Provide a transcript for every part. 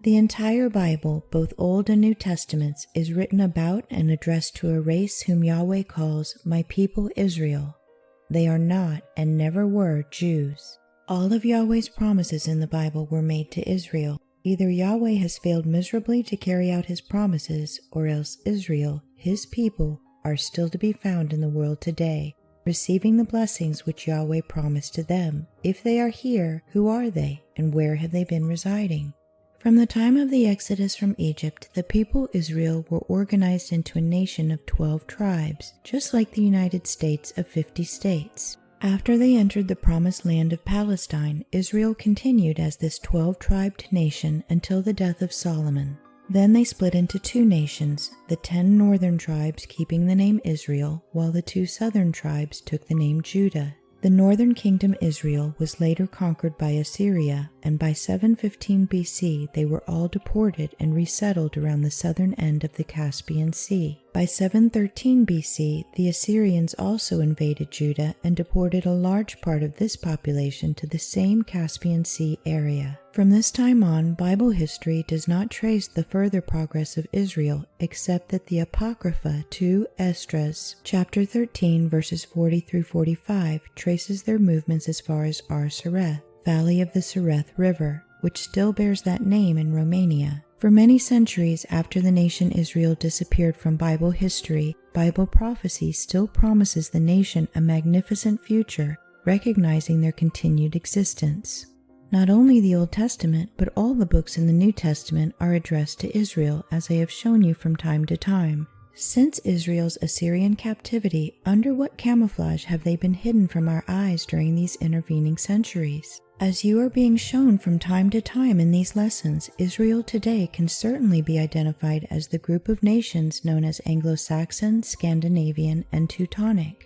The entire Bible, both Old and New Testaments, is written about and addressed to a race whom Yahweh calls my people Israel. They are not and never were Jews. All of Yahweh's promises in the Bible were made to Israel. Either Yahweh has failed miserably to carry out his promises, or else Israel, his people, are still to be found in the world today, receiving the blessings which Yahweh promised to them. If they are here, who are they, and where have they been residing? From the time of the Exodus from Egypt, the people Israel were organized into a nation of 12 tribes, just like the United States of 50 states. After they entered the promised land of Palestine, Israel continued as this 12-tribed nation until the death of Solomon. Then they split into 2 nations, the 10 northern tribes keeping the name Israel, while the 2 southern tribes took the name Judah. The northern kingdom Israel was later conquered by Assyria, and by 715 BC they were all deported and resettled around the southern end of the Caspian Sea. By 713 BC, the Assyrians also invaded Judah and deported a large part of this population to the same Caspian Sea area. From this time on, Bible history does not trace the further progress of Israel, except that the Apocrypha 2 Esdras, chapter 13, verses 40 through 45, traces their movements as far as Ar-Sareth, valley of the Sareth River, which still bears that name in Romania. For many centuries after the nation Israel disappeared from Bible history, Bible prophecy still promises the nation a magnificent future, recognizing their continued existence. Not only the Old Testament, but all the books in the New Testament are addressed to Israel, as I have shown you from time to time. Since Israel's Assyrian captivity, under what camouflage have they been hidden from our eyes during these intervening centuries? As you are being shown from time to time in these lessons, Israel today can certainly be identified as the group of nations known as Anglo-Saxon, Scandinavian, and Teutonic.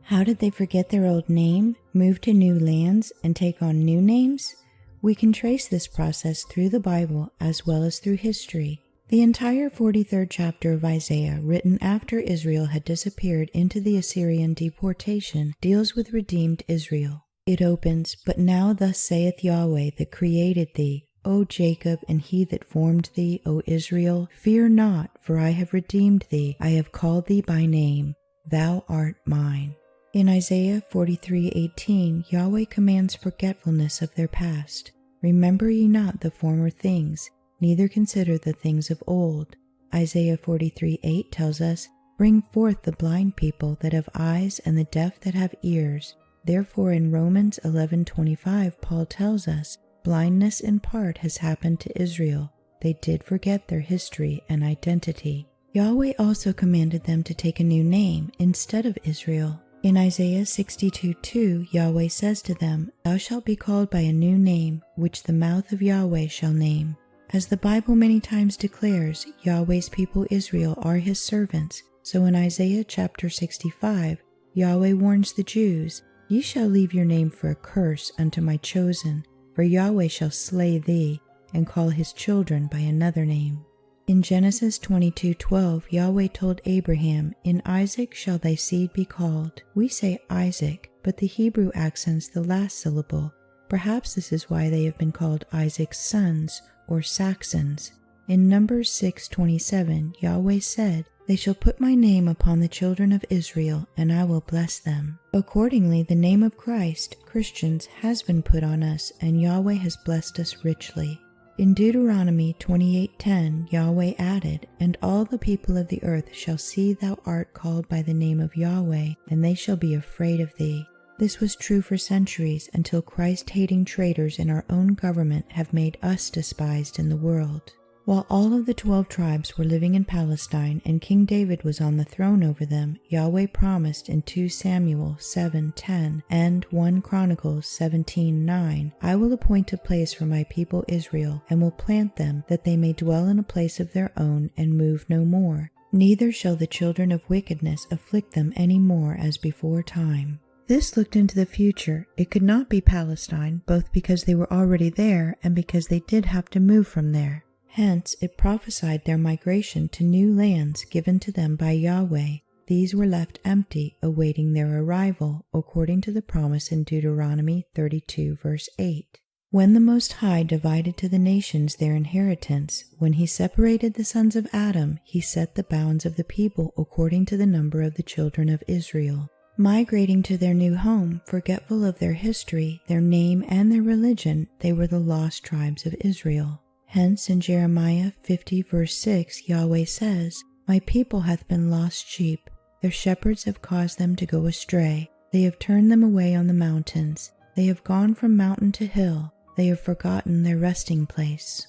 How did they forget their old name, move to new lands, and take on new names? We can trace this process through the Bible as well as through history. The entire 43rd chapter of Isaiah, written after Israel had disappeared into the Assyrian deportation, deals with redeemed Israel. It opens, "But now thus saith Yahweh that created thee, O Jacob, and he that formed thee, O Israel, fear not, for I have redeemed thee, I have called thee by name, thou art mine." In Isaiah 43:18, Yahweh commands forgetfulness of their past. "Remember ye not the former things, neither consider the things of old." Isaiah 43:8 tells us, "Bring forth the blind people that have eyes and the deaf that have ears." Therefore in Romans 11:25 Paul tells us, blindness in part has happened to Israel. They did forget their history and identity. Yahweh also commanded them to take a new name instead of Israel. In Isaiah 62:2, Yahweh says to them, "Thou shalt be called by a new name, which the mouth of Yahweh shall name." As the Bible many times declares, Yahweh's people Israel are his servants. So in Isaiah chapter 65, Yahweh warns the Jews, "Ye shall leave your name for a curse unto my chosen, for Yahweh shall slay thee, and call his children by another name." In Genesis 22:12, Yahweh told Abraham, "In Isaac shall thy seed be called." We say Isaac, but the Hebrew accents the last syllable. Perhaps this is why they have been called Isaac's sons, or Saxons. In Numbers 6:27, Yahweh said, "They shall put my name upon the children of Israel, and I will bless them." Accordingly, the name of Christ, Christians, has been put on us, and Yahweh has blessed us richly. In Deuteronomy 28:10, Yahweh added, "And all the people of the earth shall see thou art called by the name of Yahweh, and they shall be afraid of thee." This was true for centuries until Christ-hating traitors in our own government have made us despised in the world. While all of the 12 tribes were living in Palestine and King David was on the throne over them, Yahweh promised in 2 Samuel 7:10 and 1 Chronicles 17:9, "I will appoint a place for my people Israel, and will plant them, that they may dwell in a place of their own, and move no more. Neither shall the children of wickedness afflict them any more as before time." This looked into the future. It could not be Palestine, both because they were already there and because they did have to move from there. Hence, it prophesied their migration to new lands given to them by Yahweh. These were left empty, awaiting their arrival, according to the promise in Deuteronomy 32 verse 8. When the Most High divided to the nations their inheritance, when he separated the sons of Adam, he set the bounds of the people according to the number of the children of Israel. Migrating to their new home, forgetful of their history, their name, and their religion, they were the lost tribes of Israel. Hence in Jeremiah 50 verse 6, Yahweh says, "My people hath been lost sheep. Their shepherds have caused them to go astray. They have turned them away on the mountains. They have gone from mountain to hill. They have forgotten their resting place."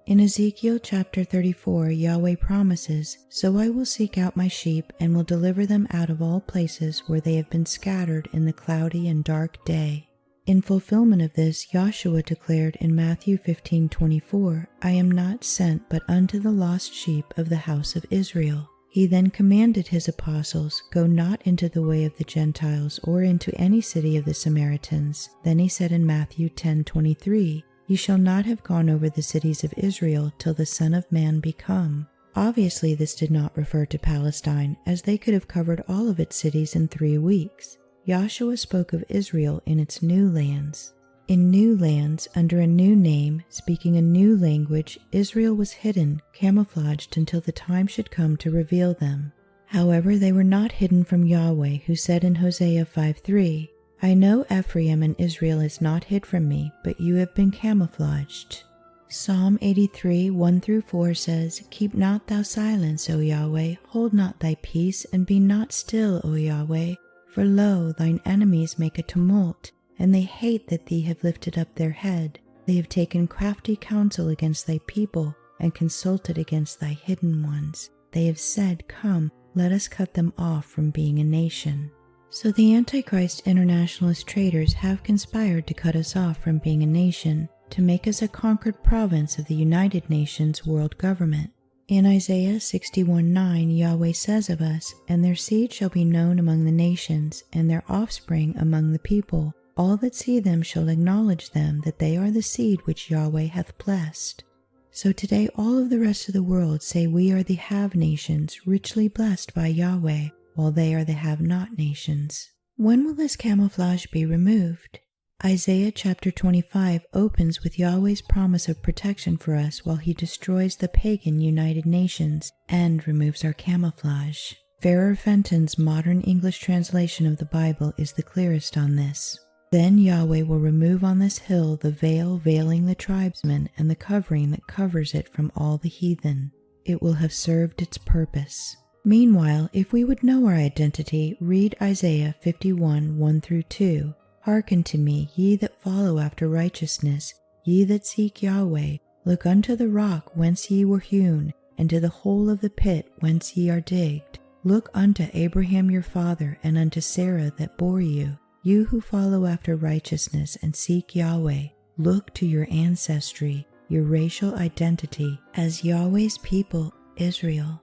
In Ezekiel chapter 34, Yahweh promises, "So I will seek out my sheep and will deliver them out of all places where they have been scattered in the cloudy and dark day." In fulfillment of this, Joshua declared in Matthew 15:24, "I am not sent but unto the lost sheep of the house of Israel." He then commanded his apostles, "Go not into the way of the Gentiles or into any city of the Samaritans." Then he said in Matthew 10:23, "Ye shall not have gone over the cities of Israel till the Son of Man be come." Obviously, this did not refer to Palestine, as they could have covered all of its cities in 3 weeks. Joshua spoke of Israel in its new lands. In new lands, under a new name, speaking a new language, Israel was hidden, camouflaged until the time should come to reveal them. However, they were not hidden from Yahweh, who said in Hosea 5:3, "I know Ephraim and Israel is not hid from me, but you have been camouflaged." Psalm 83, 1-4 says, "Keep not thou silence, O Yahweh, hold not thy peace, and be not still, O Yahweh. For lo, thine enemies make a tumult, and they hate that thee have lifted up their head. They have taken crafty counsel against thy people, and consulted against thy hidden ones. They have said, Come, let us cut them off from being a nation." So the Antichrist internationalist traitors have conspired to cut us off from being a nation, to make us a conquered province of the United Nations world government. In Isaiah 61:9, Yahweh says of us, "And their seed shall be known among the nations, and their offspring among the people. All that see them shall acknowledge them, that they are the seed which Yahweh hath blessed." So today all of the rest of the world say we are the have nations, richly blessed by Yahweh, while they are the have-not nations. When will this camouflage be removed? Isaiah chapter 25 opens with Yahweh's promise of protection for us while he destroys the pagan United Nations and removes our camouflage. Farrer Fenton's modern English translation of the Bible is the clearest on this. "Then Yahweh will remove on this hill the veil veiling the tribesmen and the covering that covers it from all the heathen. It will have served its purpose." Meanwhile, if we would know our identity, read Isaiah 51, 1-2. "Hearken to me, ye that follow after righteousness, ye that seek Yahweh. Look unto the rock whence ye were hewn, and to the hole of the pit whence ye are digged. Look unto Abraham your father, and unto Sarah that bore you. You who follow after righteousness and seek Yahweh, look to your ancestry, your racial identity as Yahweh's people, Israel."